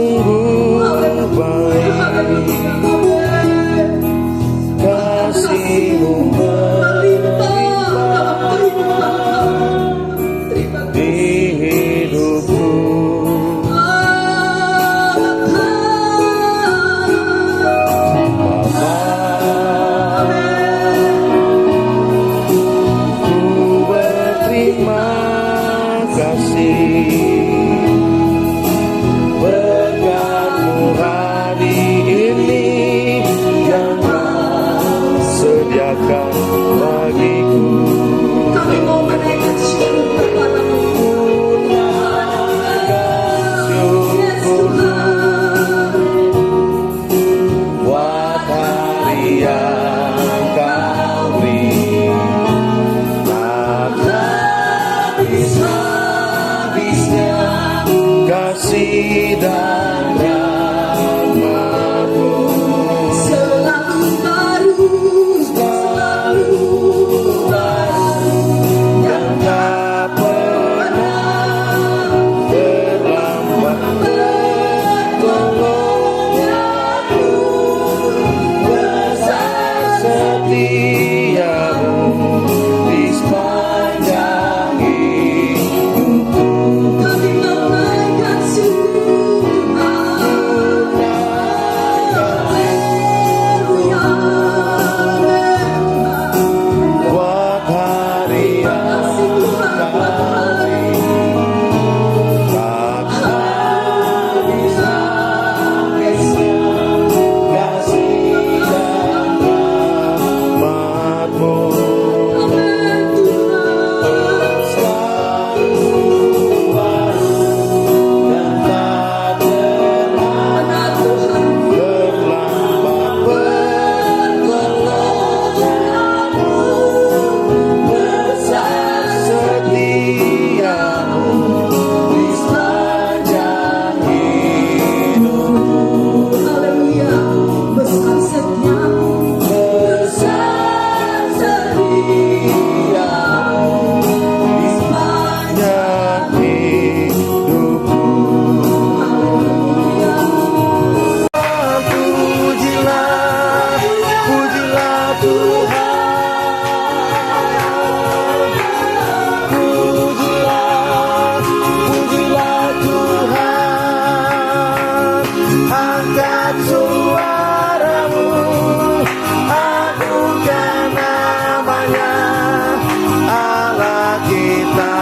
sungguh baik, kasih-Mu melimpah di hidupku. Bapa, ku berterima kasih berkat-Mu hari ini yang Kau sediakan bagiku. Kami mau menaikkan syukur kepada-Mu. Yes, Tuhan. Buat hari yang Kau beri, tak habis-habisnya kasih dan rahmat-Mu. Selalu baru, selalu baru, Yang tak pernah terlambat bertolong-menolong, besar setiamu di sepanjang hidupku. kami mau menaikkan syukur. Haleluya. Buat hari yang Kau beri, tak habis-habisnya kasih dan rahmat-Mu. Selalu baru dan tak pernah terlambat bertolong-menolong, besar setiamu di sepanjang hidupku. Haleluya. Besar setiamu, Besar setiamu di sepanjang hidupku. Pujilah, pujilah Tuhan. Pujilah, pujilah Tuhan. Angkat suaramu, agungkan namanya. Allah kita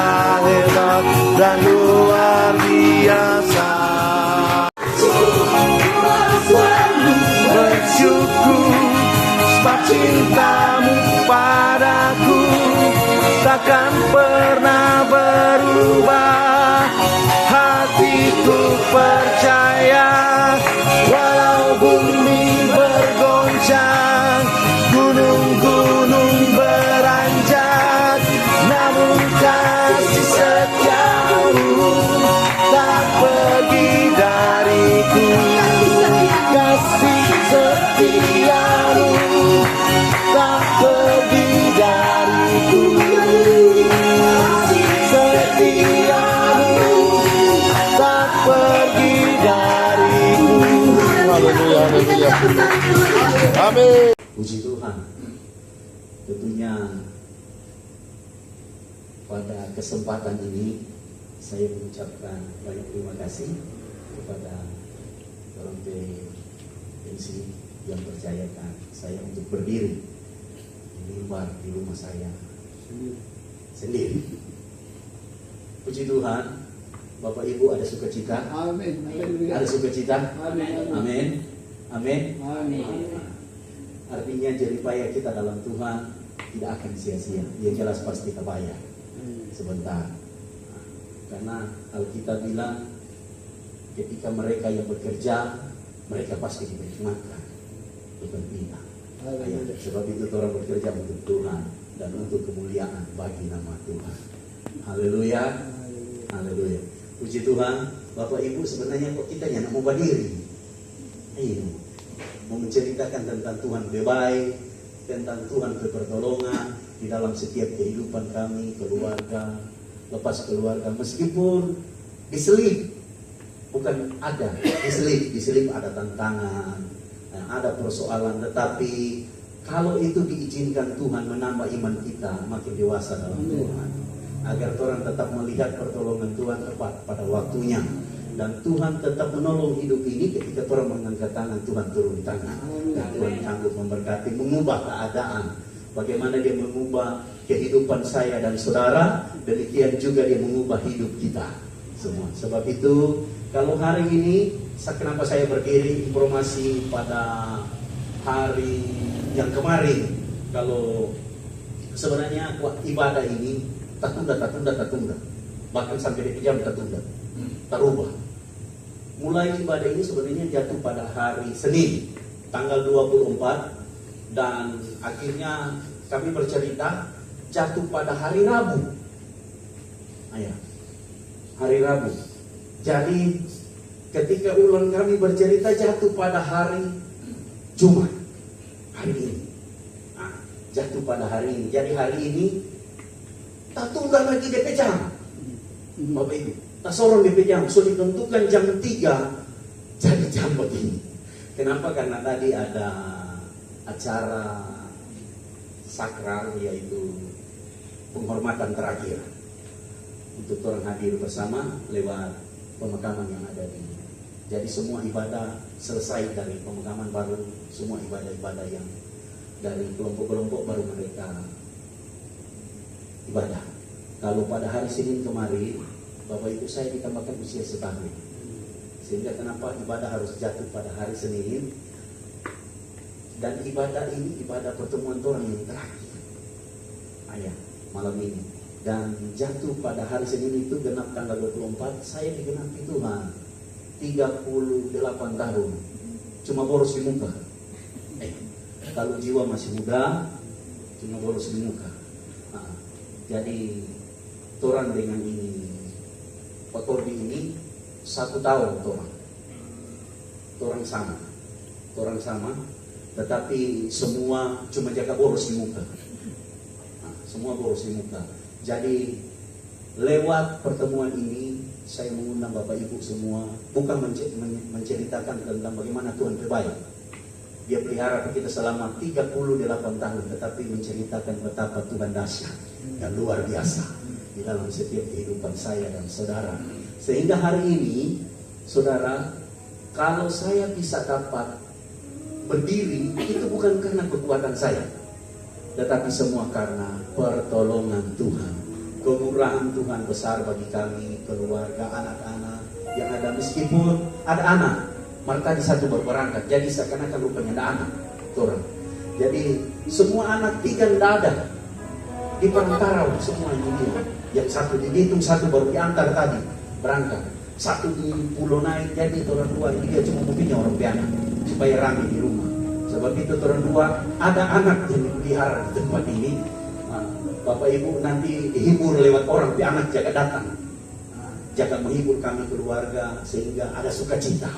hebat dan luar biasa. Bersyukur sebab cinta-Mu padaku takkan pernah berubah. Hatiku percaya walau bumi bergoncang, gunung-gunung beranjak, namun kasih setia-Mu tak pergi dariku. Kasih setia-Mu tak pergi dariku. Setia-Mu tak pergi dariku. Haleluya, haleluya. Amin. Puji Tuhan. Tentunya pada kesempatan ini saya mengucapkan banyak terima kasih kepada orang PNC yang percayakan saya untuk berdiri di mimbar di rumah saya sendiri. Puji Tuhan, Bapak Ibu ada sukacita? Amin. Ada sukacita? Amin. Amin. Amin. Amin. Artinya jeripaya kita dalam Tuhan tidak akan sia-sia. Yang jelas pasti terbayar sebentar. Karena Alkitab bilang ketika mereka yang bekerja, mereka pasti diberi makan, bukan bina. Sebab itu orang bekerja untuk Tuhan dan untuk kemuliaan bagi nama Tuhan. Haleluya. Haleluya. Puji Tuhan. Bapak Ibu, sebenarnya kok kita yang mau berdiri. Ayo, mau menceritakan tentang Tuhan lebih baik, tentang Tuhan pertolongan di dalam setiap kehidupan kami, keluarga, lepas keluarga, meskipun diselip, bukan ada diselip ada tantangan, ada persoalan, tetapi kalau itu diizinkan Tuhan menambah iman kita makin dewasa dalam Tuhan, agar orang tetap melihat pertolongan Tuhan tepat pada waktunya, dan Tuhan tetap menolong hidup ini ketika orang mengangkat tangan, Tuhan turun tangan, dan Tuhan sanggup memberkati, mengubah keadaan. Bagaimana dia mengubah kehidupan saya dan saudara, demikian juga dia mengubah hidup kita semua. Sebab itu, kalau hari ini, kenapa saya berdiri informasi pada hari yang kemarin, kalau sebenarnya ibadah ini tertunda, bahkan sampai di jam tertunda, terubah. Mulai ibadah ini sebenarnya jatuh pada hari Senin, tanggal 24, dan akhirnya kami bercerita jatuh pada hari Rabu. Hari Rabu. Jadi ketika ulang kami bercerita jatuh pada hari Jumat, hari ini. Jatuh pada hari ini. Jadi hari ini tak tunggal lagi DP jam, Bapak Ibu. Tak sorong DP jam, sudah ditentukan jam 3 jadi jam begini. Kenapa? Karena tadi ada acara sakral, yaitu penghormatan terakhir untuk orang hadir bersama lewat pemakaman yang ada di. Jadi semua ibadah selesai dari pemakaman, baru semua ibadah-ibadah yang dari kelompok-kelompok baru mereka ibadah. Kalau pada hari Senin kemarin, Bapak Ibu saya ditambahkan usia setahun, sehingga kenapa ibadah harus jatuh pada hari Senin, dan ibadah ini ibadah pertemuan orang yang terakhir malam ini, dan jatuh pada hari Senin itu genap tanggal 24. Saya digenapi Tuhan 38 tahun, cuma boros di muka. Kalau jiwa masih muda, cuma boros di muka. Jadi orang dengan ini, Patorbi ini 1 tahun orang sama, tetapi semua cuma jaga boros di muka. Semua boros di muka. Jadi lewat pertemuan ini saya mengundang Bapak Ibu semua, bukan menceritakan tentang bagaimana Tuhan terbaik, dia pelihara kita selama 38 tahun, tetapi menceritakan betapa Tuhan dahsyat dan luar biasa di dalam setiap kehidupan saya dan saudara. Sehingga hari ini, saudara, kalau saya bisa dapat berdiri, itu bukan karena kekuatan saya, tetapi semua karena pertolongan Tuhan. Kemurahan Tuhan besar bagi kami, keluarga, anak-anak yang ada. Meskipun ada anak, mereka di satu baru berangkat, jadi seakan-akan rupanya ada anak orang. Jadi semua anak 3 tidak ada di perantara, semua ini dia. Yang satu di Bitung, satu baru diantar tadi berangkat, satu di Pulau Naik. Jadi orang 2 ini dia cuma punya orang pianak supaya ramai di rumah. Sebab itu orang 2 ada anak yang dipelihara di tempat ini. Bapak Ibu nanti dihibur lewat orang pianak jaga datang, jaga menghibur kami keluarga, sehingga ada sukacita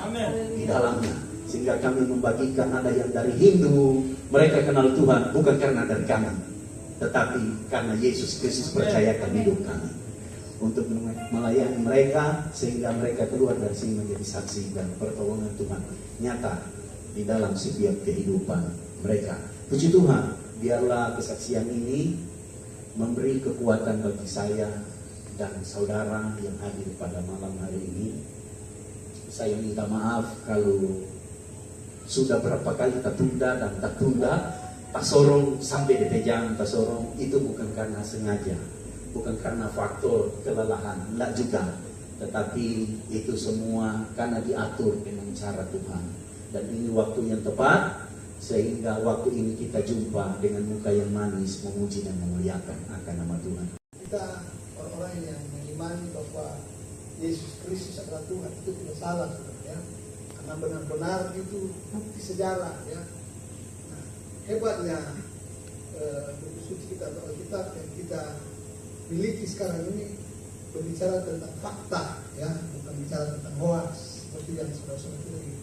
di dalamnya. Sehingga kami membagikan, ada yang dari Hindu, mereka kenal Tuhan bukan karena dari kami, tetapi karena Yesus Kristus percayakan hidup kami untuk melayani mereka, sehingga mereka keluar dari sini menjadi saksi dan pertolongan Tuhan nyata di dalam setiap kehidupan mereka. Puji Tuhan, biarlah kesaksian ini memberi kekuatan bagi saya dan saudara yang hadir pada malam hari ini. Saya minta maaf kalau sudah berapa kali tertunda dan tertunda, tak sorong sampai di jam, tak sorong. Itu bukan karena sengaja, bukan karena faktor kelelahan, enggak juga, tetapi itu semua karena diatur dengan cara Tuhan. Dan ini waktu yang tepat, sehingga waktu ini kita jumpa dengan muka yang manis, memuji dan memuliakan akan nama Tuhan. Kita orang-orang yang mengimani bahwa Yesus Kristus adalah Tuhan, itu tidak salah, ya. Karena benar-benar itu bukti sejarah, ya. Nah, hebatnya buku suci kita atau Alkitab yang kita miliki sekarang ini berbicara tentang fakta, ya, bukan bicara tentang hoax seperti yang saudara-saudara itu di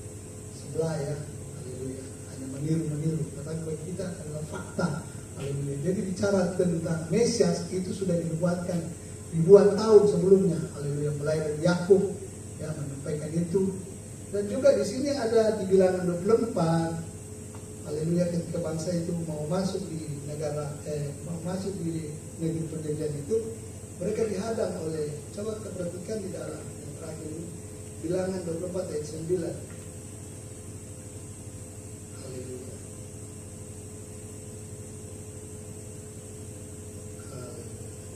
sebelah, ya. Haleluya. Hanya meniru, tetapi bagi kita adalah fakta. Haleluya. Jadi bicara tentang Mesias itu sudah dibuatkan ribuan tahun sebelumnya. Haleluya. Mulai dari Yakub ya menyampaikan itu. Dan juga di sini ada di Bilangan 24, haleluya, ketika bangsa itu mau masuk di negeri perjanjian itu, mereka dihadang oleh, coba kita perhatikan di dalam yang terakhir ini, Bilangan 24 ayat 9. Haleluya.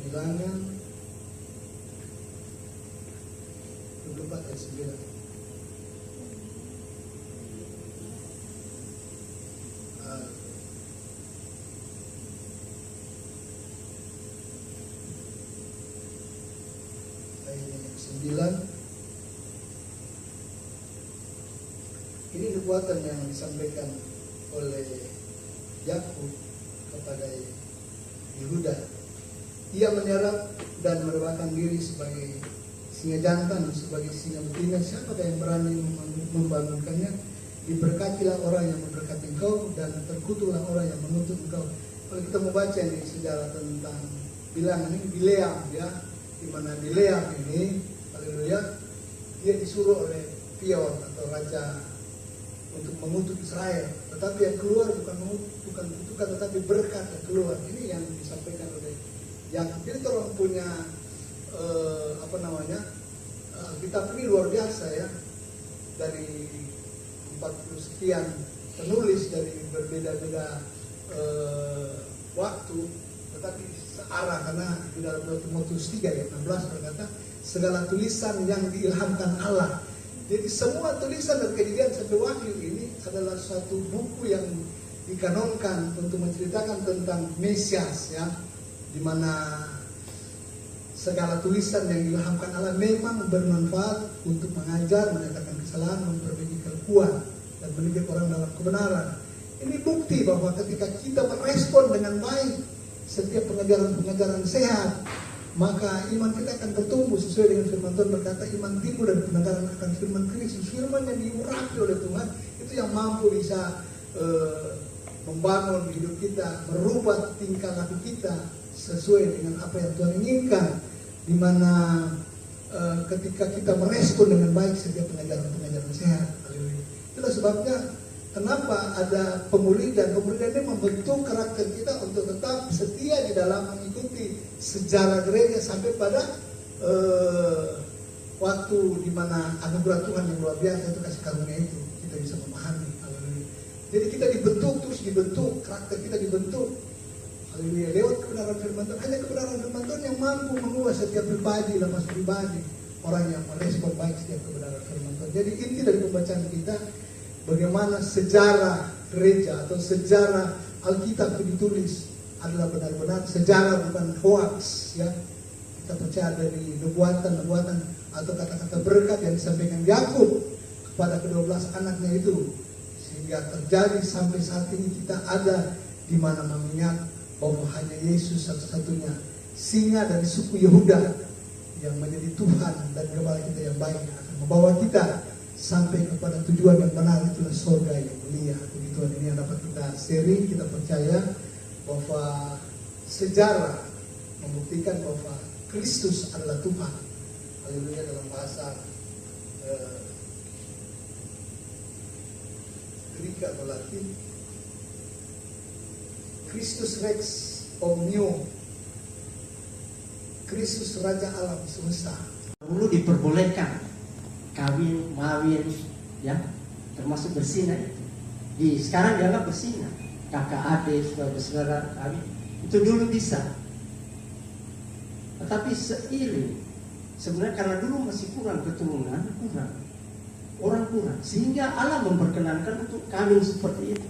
Bilangan 24 ayat 9. Ini nubuatan yang disampaikan oleh Yakub kepada Yehuda. Ia menyerap dan merebahkan diri sebagai singa jantan, sebagai singa betina. Siapakah yang berani membangunkannya? Diberkatilah orang yang memberkati engkau, dan terkutuklah orang yang mengutuk engkau. Kalau kita membaca ini sejarah tentang Bilangan ini, Bileam, ya, di mana Bileam ini, haleluya, dia disuruh oleh Pior atau raja untuk mengutuk Israel, tetapi yang keluar bukan kutukan tetapi berkat yang keluar. Ini yang disampaikan oleh Yakub. Jadi orang punya kitab ini luar biasa, ya, dari 40 sekian penulis dari berbeda-beda waktu, tetapi searah, karena di dalam 2 Timotius 3 ayat 16 berkata segala tulisan yang diilhamkan Allah. Jadi semua tulisan dari Kejadian sampai Wahyu ini adalah suatu buku yang dikanonkan untuk menceritakan tentang Mesias, ya, di mana segala tulisan yang diilhamkan Allah memang bermanfaat untuk mengajar, menyatakan kesalahan, memperbaiki kelakuan, dan mendidik orang dalam kebenaran. Ini bukti bahwa ketika kita merespon dengan baik setiap pengajaran-pengajaran sehat, maka iman kita akan bertumbuh sesuai dengan firman Tuhan berkata, iman timbul dari pendengaran akan firman Kristus. Firman yang diurapi oleh Tuhan itu yang mampu bisa membangun hidup kita, merubah tingkah laku kita sesuai dengan apa yang Tuhan inginkan. Di mana ketika kita merespon dengan baik setiap pengajaran-pengajaran sehat. Itulah sebabnya kenapa ada pemulihan. Pemulihan ini membentuk karakter kita untuk tetap setia di dalam mengikuti sejarah gereja sampai pada waktu di mana anugerah Tuhan yang luar biasa itu, kasih karunia itu kita bisa memahami. Haleluya. Jadi kita dibentuk, karakter kita dibentuk. Haleluya, lewat kebenaran firman Tuhan. Hanya kebenaran firman Tuhan yang mampu mengubah setiap pribadi, lepas pribadi, orang yang merespon baik setiap kebenaran firman Tuhan. Jadi inti dari pembacaan kita, bagaimana sejarah gereja atau sejarah Alkitab itu ditulis adalah benar-benar sejarah, bukan hoax, ya. Kita percaya dari nubuatan atau kata-kata berkat yang disampaikan Yakub kepada ke-12 anaknya itu, sehingga terjadi sampai saat ini kita ada di mana mengingat bahwa hanya Yesus satu-satunya singa dari suku Yehuda yang menjadi Tuhan dan gembala kita yang baik, akan membawa kita sampai kepada tujuan yang benar, itulah surga yang mulia. Begitu ini yang dapat kita sharing. Kita percaya bahwa sejarah membuktikan bahwa Kristus adalah Tuhan. Haleluya, dalam bahasa Greek atau Latin, Kristus Rex Omnium, Kristus Raja Alam Semesta. Dulu diperbolehkan kawin, mawin, ya, termasuk berzina itu. Sekarang dianggap berzina. Kakak adik, saudara kawin, itu dulu bisa. Tetapi seiring, sebenarnya karena dulu masih kurang keturunan, orang kurang, sehingga Allah memperkenankan untuk kawin seperti itu.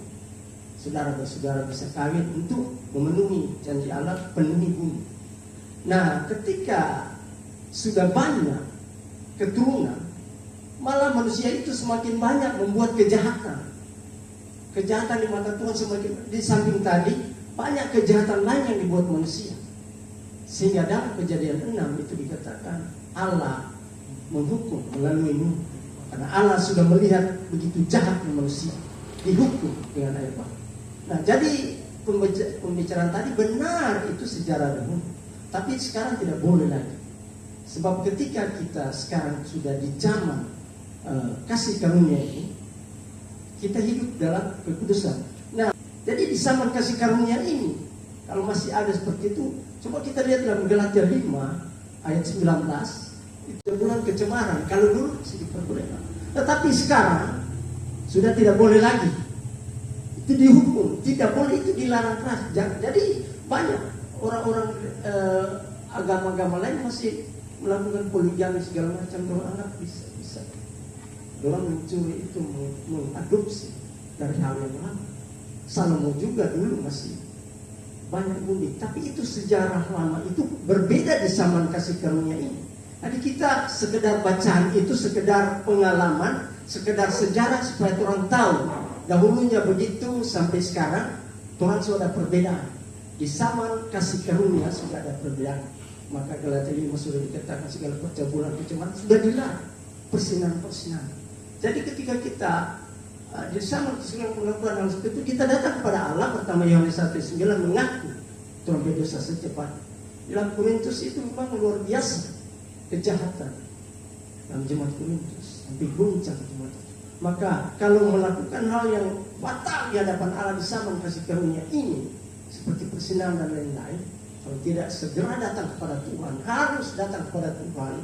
Saudara bersaudara bisa kawin untuk memenuhi janji Allah, penuhi bumi. Nah, ketika sudah banyak keturunan, malah manusia itu semakin banyak membuat kejahatan. Kejahatan di mata Tuhan semakin, di samping tadi banyak kejahatan lain yang dibuat manusia. Sehingga dalam Kejadian 6 itu dikatakan Allah menghukum melalui Nuh. Karena Allah sudah melihat begitu jahatnya manusia, dihukum dengan air bah. Nah, jadi pembicaraan tadi benar, itu sejarah dahulu. Tapi sekarang tidak boleh lagi. Sebab ketika kita sekarang sudah di zaman kasih karunia ini, kita hidup dalam kekudusan. Nah, jadi di zaman kasih karunia ini, kalau masih ada seperti itu, coba kita lihat dalam Galatia 5 ayat 19, itu bulan kecemaran. Kalau dulu masih diperbolehkan, tetapi sekarang sudah tidak boleh lagi. Itu dihukum, tidak boleh, itu dilarang keras. Jadi banyak orang-orang agama-agama lain masih melakukan poligami segala macam. Orang anak bisa. Orang mencuri itu, mengadopsi dari hal yang lama. Salomo juga dulu masih banyak bunuh. Tapi itu sejarah lama, itu berbeda di zaman kasih karunia ini. Jadi kita sekedar bacaan itu, sekedar pengalaman, sekedar sejarah supaya orang tahu. Dahulunya begitu sampai sekarang, Tuhan sudah ada perbedaan. Di zaman kasih karunia sudah ada perbedaan. Maka Galatia 5 sudah dikatakan segala percabulan kecemaran sudah dilarang, persinan-persinan. Jadi ketika kita di zaman kesalahan pengakuan hal seperti itu, kita datang kepada Allah. Pertama Yohanes 1:9 mengaku Tuhan berdosa secepat. Dalam Korintus itu memang luar biasa kejahatan dalam jemaat Korintus, sampai guncang jemaat. Maka kalau melakukan hal yang fatal di hadapan Allah di zaman kasih karunia ini, seperti persinan dan lain-lain, kalau tidak segera datang kepada Tuhan, harus datang kepada Tuhan,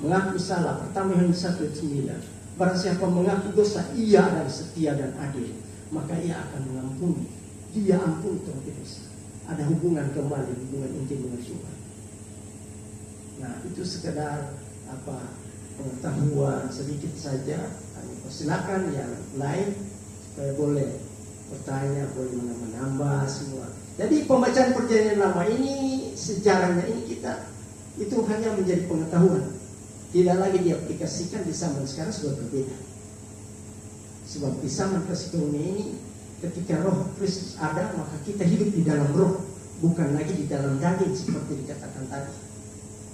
mengaku salah. Pertama Yohanes 1:9. Barang siapa mengaku dosa, ia adalah setia dan adil, maka ia akan mengampuni. Dia ampun terhadap dosa. Ada hubungan kembali, hubungan intim dengan Tuhan. Nah, itu sekedar pengetahuan sedikit saja. Silakan yang lain supaya boleh bertanya, boleh menambah semua. Jadi pembacaan perjanjian lama ini, sejarahnya ini kita itu hanya menjadi pengetahuan. Tidak lagi diaplikasikan di zaman sekarang, sudah berbeda. Sebab di zaman kasih karunia ini, ketika Roh Kristus ada, maka kita hidup di dalam Roh, bukan lagi di dalam daging seperti dikatakan tadi.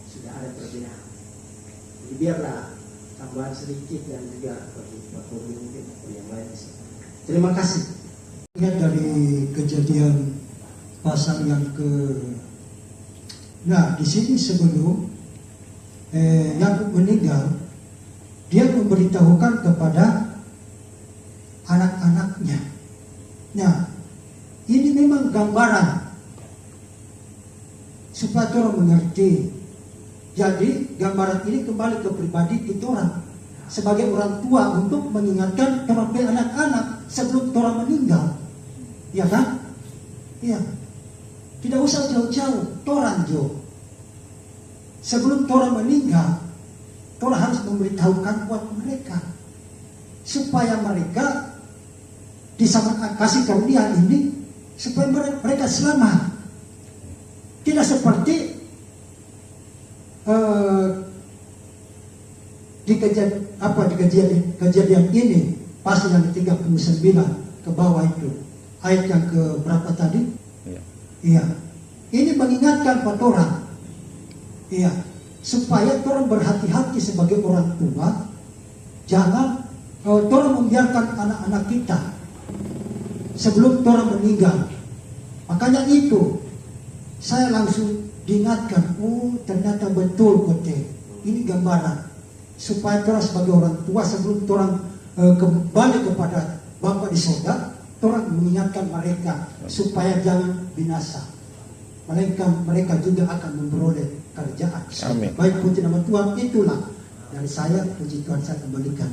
Sudah ada perbedaan. Jadi biarlah tambahan sedikit dan juga bagi Pak Bobi mungkin yang lain bisa. Terima kasih. Lihat dari Kejadian pasal yang Nah, di sini sebelum Yakub meninggal, dia memberitahukan kepada anak-anaknya. Nah, ini memang gambaran supaya orang mengerti. Jadi gambaran ini kembali ke pribadi kita orang sebagai orang tua untuk mengingatkan orang anak-anak sebelum orang meninggal, ya kan? Iya. Tidak usah jauh-jauh, orang jauh. Sebelum orang meninggal, orang harus memberitahukan buat mereka supaya mereka di zaman kasih karunia ini supaya mereka selamat. Tidak seperti di kejadian ini pasal yang ke-39 ke bawah itu ayat yang ke berapa tadi? Iya. Ini mengingatkan pada orang. Iya, supaya orang berhati-hati sebagai orang tua, jangan orang membiarkan anak-anak kita sebelum orang meninggal. Makanya itu saya langsung diingatkan, oh ternyata betul kote. Ini gambaran supaya orang sebagai orang tua sebelum orang kembali kepada Bapa di surga, orang mengingatkan mereka supaya jangan binasa. Mereka juga akan memperoleh kerjaan. Amin. Baik puji nama Tuhan, itulah dari saya, puji Tuhan saya kembalikan.